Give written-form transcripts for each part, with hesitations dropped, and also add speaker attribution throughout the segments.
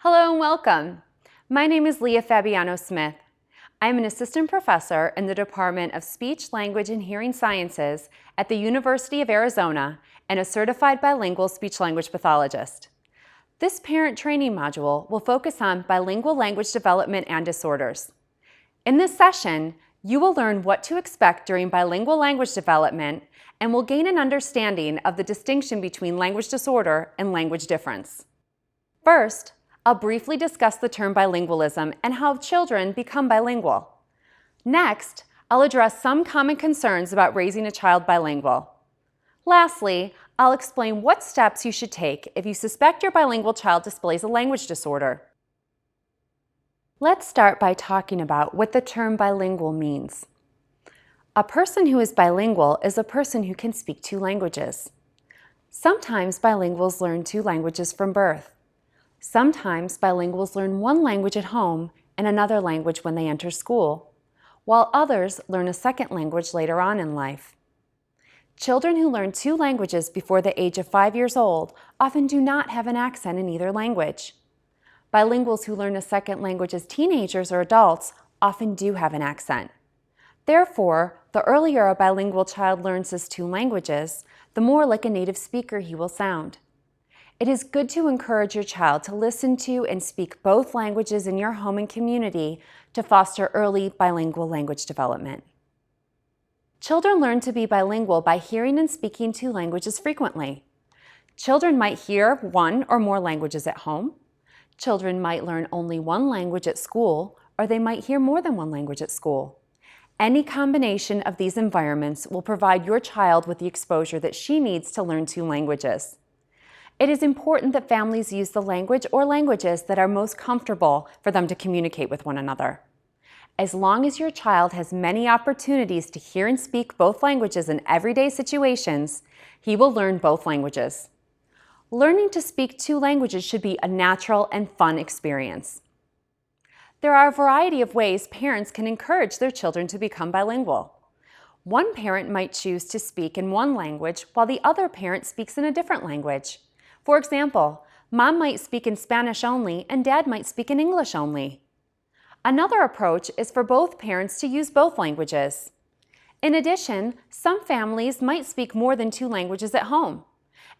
Speaker 1: Hello and welcome. My name is Leah Fabiano-Smith. I'm an assistant professor in the Department of Speech, Language, and Hearing Sciences at the University of Arizona and a certified bilingual speech-language pathologist. This parent training module will focus on bilingual language development and disorders. In this session, you will learn what to expect during bilingual language development and will gain an understanding of the distinction between language disorder and language difference. First, I'll briefly discuss the term bilingualism and how children become bilingual. Next, I'll address some common concerns about raising a child bilingual. Lastly, I'll explain what steps you should take if you suspect your bilingual child displays a language disorder. Let's start by talking about what the term bilingual means. A person who is bilingual is a person who can speak two languages. Sometimes bilinguals learn two languages from birth. Sometimes bilinguals learn one language at home and another language when they enter school, while others learn a second language later on in life. Children who learn two languages before the age of 5 years old often do not have an accent in either language. Bilinguals who learn a second language as teenagers or adults often do have an accent. Therefore, the earlier a bilingual child learns his two languages, the more like a native speaker he will sound. It is good to encourage your child to listen to and speak both languages in your home and community to foster early bilingual language development. Children learn to be bilingual by hearing and speaking two languages frequently. Children might hear one or more languages at home. Children might learn only one language at school, or they might hear more than one language at school. Any combination of these environments will provide your child with the exposure that she needs to learn two languages. It is important that families use the language or languages that are most comfortable for them to communicate with one another. As long as your child has many opportunities to hear and speak both languages in everyday situations, he will learn both languages. Learning to speak two languages should be a natural and fun experience. There are a variety of ways parents can encourage their children to become bilingual. One parent might choose to speak in one language while the other parent speaks in a different language. For example, mom might speak in Spanish only and dad might speak in English only. Another approach is for both parents to use both languages. In addition, some families might speak more than two languages at home.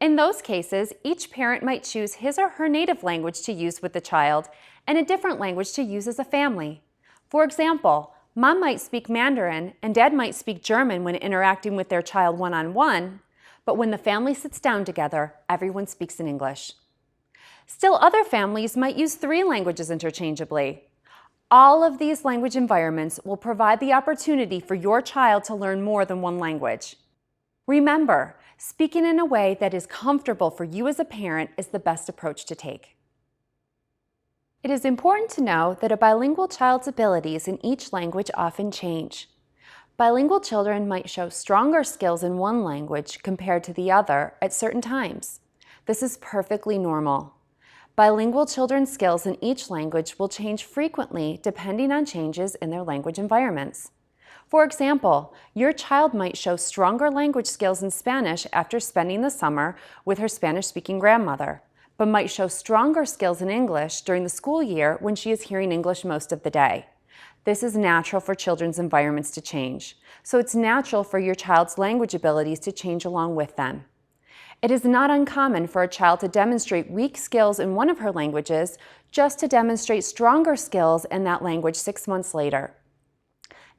Speaker 1: In those cases, each parent might choose his or her native language to use with the child and a different language to use as a family. For example, mom might speak Mandarin and dad might speak German when interacting with their child one-on-one, but when the family sits down together, everyone speaks in English. Still, other families might use three languages interchangeably. All of these language environments will provide the opportunity for your child to learn more than one language. Remember, speaking in a way that is comfortable for you as a parent is the best approach to take. It is important to know that a bilingual child's abilities in each language often change. Bilingual children might show stronger skills in one language compared to the other at certain times. This is perfectly normal. Bilingual children's skills in each language will change frequently depending on changes in their language environments. For example, your child might show stronger language skills in Spanish after spending the summer with her Spanish-speaking grandmother, but might show stronger skills in English during the school year when she is hearing English most of the day. This is natural for children's environments to change, so it's natural for your child's language abilities to change along with them. It is not uncommon for a child to demonstrate weak skills in one of her languages just to demonstrate stronger skills in that language 6 months later.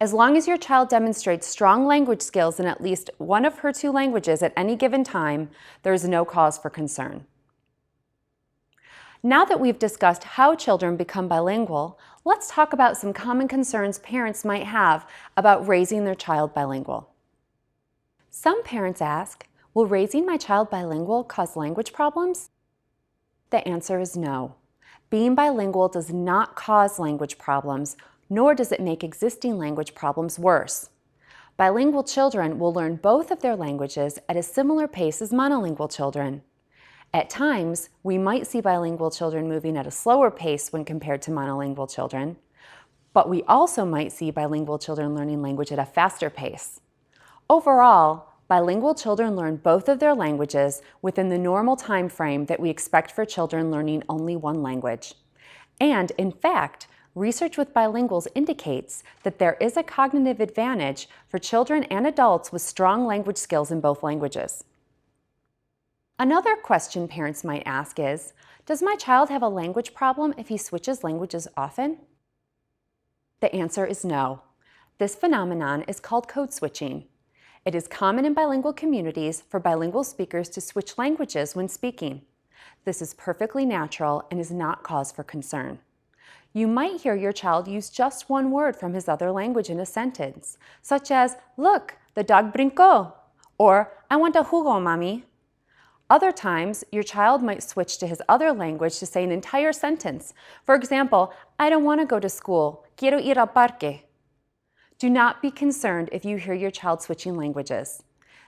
Speaker 1: As long as your child demonstrates strong language skills in at least one of her two languages at any given time, there is no cause for concern. Now that we've discussed how children become bilingual, let's talk about some common concerns parents might have about raising their child bilingual. Some parents ask, will raising my child bilingual cause language problems? The answer is no. Being bilingual does not cause language problems, nor does it make existing language problems worse. Bilingual children will learn both of their languages at a similar pace as monolingual children. At times, we might see bilingual children moving at a slower pace when compared to monolingual children, but we also might see bilingual children learning language at a faster pace. Overall, bilingual children learn both of their languages within the normal time frame that we expect for children learning only one language. And in fact, research with bilinguals indicates that there is a cognitive advantage for children and adults with strong language skills in both languages. Another question parents might ask is, does my child have a language problem if he switches languages often? The answer is no. This phenomenon is called code switching. It is common in bilingual communities for bilingual speakers to switch languages when speaking. This is perfectly natural and is not cause for concern. You might hear your child use just one word from his other language in a sentence, such as, "Look, the dog brincó," or "I want a jugo, mommy." Other times, your child might switch to his other language to say an entire sentence. For example, "I don't want to go to school. Quiero ir al parque." Do not be concerned if you hear your child switching languages.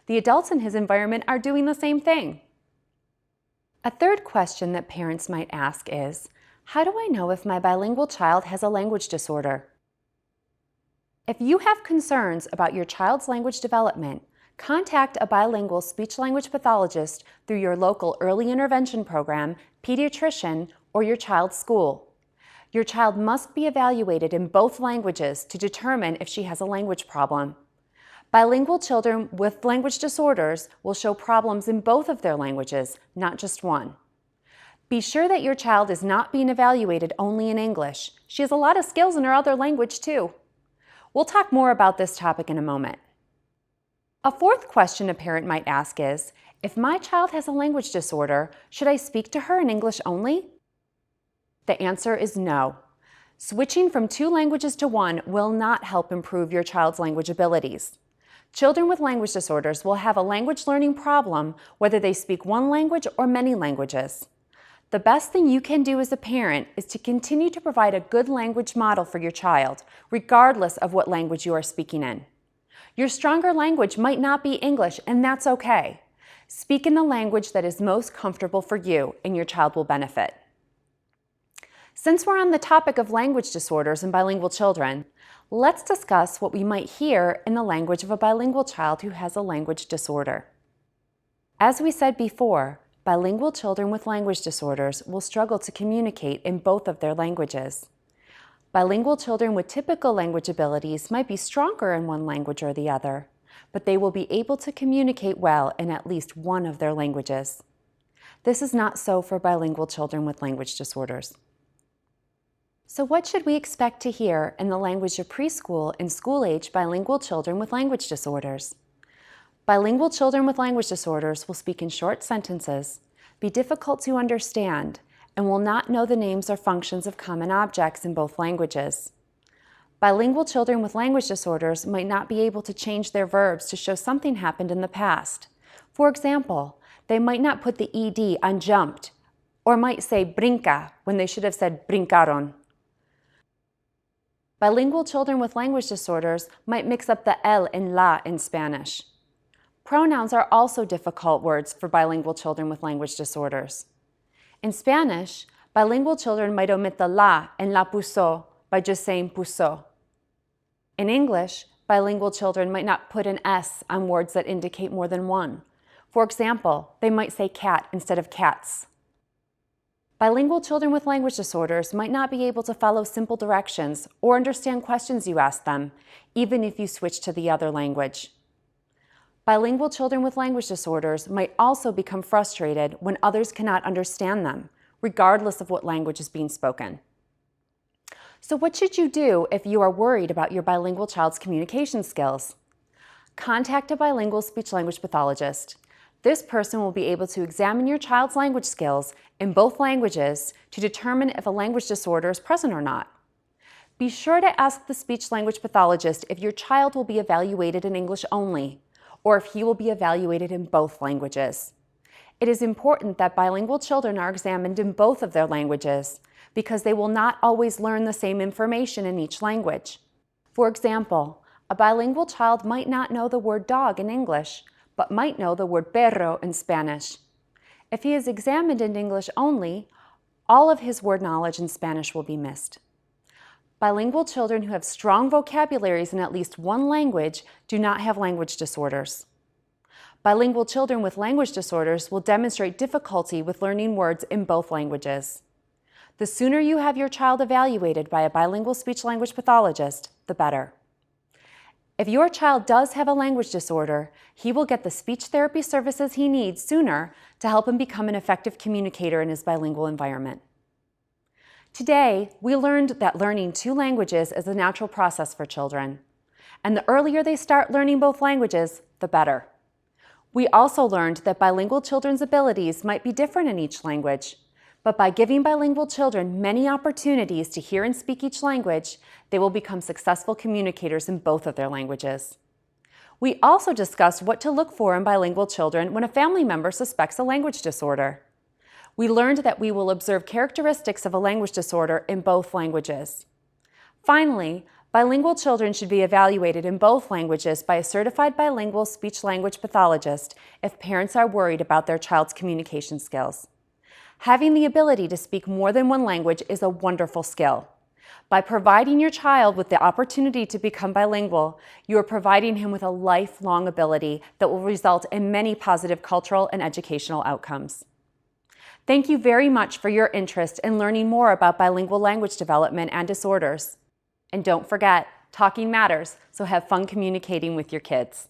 Speaker 1: The adults in his environment are doing the same thing. A third question that parents might ask is, how do I know if my bilingual child has a language disorder? If you have concerns about your child's language development, contact a bilingual speech-language pathologist through your local early intervention program, pediatrician, or your child's school. Your child must be evaluated in both languages to determine if she has a language problem. Bilingual children with language disorders will show problems in both of their languages, not just one. Be sure that your child is not being evaluated only in English. She has a lot of skills in her other language too. We'll talk more about this topic in a moment. A fourth question a parent might ask is, if my child has a language disorder, should I speak to her in English only? The answer is no. Switching from two languages to one will not help improve your child's language abilities. Children with language disorders will have a language learning problem whether they speak one language or many languages. The best thing you can do as a parent is to continue to provide a good language model for your child, regardless of what language you are speaking in. Your stronger language might not be English, and that's okay. Speak in the language that is most comfortable for you, and your child will benefit. Since we're on the topic of language disorders in bilingual children, let's discuss what we might hear in the language of a bilingual child who has a language disorder. As we said before, bilingual children with language disorders will struggle to communicate in both of their languages. Bilingual children with typical language abilities might be stronger in one language or the other, but they will be able to communicate well in at least one of their languages. This is not so for bilingual children with language disorders. So what should we expect to hear in the language of preschool and school-age bilingual children with language disorders? Bilingual children with language disorders will speak in short sentences, be difficult to understand, and will not know the names or functions of common objects in both languages. Bilingual children with language disorders might not be able to change their verbs to show something happened in the past. For example, they might not put the ed on jumped, or might say brinca when they should have said brincaron. Bilingual children with language disorders might mix up the el and la in Spanish. Pronouns are also difficult words for bilingual children with language disorders. In Spanish, bilingual children might omit the la and la puso by just saying puso. In English, bilingual children might not put an S on words that indicate more than one. For example, they might say cat instead of cats. Bilingual children with language disorders might not be able to follow simple directions or understand questions you ask them, even if you switch to the other language. Bilingual children with language disorders might also become frustrated when others cannot understand them, regardless of what language is being spoken. So what should you do if you are worried about your bilingual child's communication skills? Contact a bilingual speech-language pathologist. This person will be able to examine your child's language skills in both languages to determine if a language disorder is present or not. Be sure to ask the speech-language pathologist if your child will be evaluated in English only, or if he will be evaluated in both languages. It is important that bilingual children are examined in both of their languages because they will not always learn the same information in each language. For example, a bilingual child might not know the word dog in English, but might know the word perro in Spanish. If he is examined in English only, all of his word knowledge in Spanish will be missed. Bilingual children who have strong vocabularies in at least one language do not have language disorders. Bilingual children with language disorders will demonstrate difficulty with learning words in both languages. The sooner you have your child evaluated by a bilingual speech-language pathologist, the better. If your child does have a language disorder, he will get the speech therapy services he needs sooner to help him become an effective communicator in his bilingual environment. Today, we learned that learning 2 languages is a natural process for children, and the earlier they start learning both languages, the better. We also learned that bilingual children's abilities might be different in each language, but by giving bilingual children many opportunities to hear and speak each language, they will become successful communicators in both of their languages. We also discussed what to look for in bilingual children when a family member suspects a language disorder. We learned that we will observe characteristics of a language disorder in both languages. Finally, bilingual children should be evaluated in both languages by a certified bilingual speech-language pathologist if parents are worried about their child's communication skills. Having the ability to speak more than one language is a wonderful skill. By providing your child with the opportunity to become bilingual, you are providing him with a lifelong ability that will result in many positive cultural and educational outcomes. Thank you very much for your interest in learning more about bilingual language development and disorders. And don't forget, talking matters, so have fun communicating with your kids.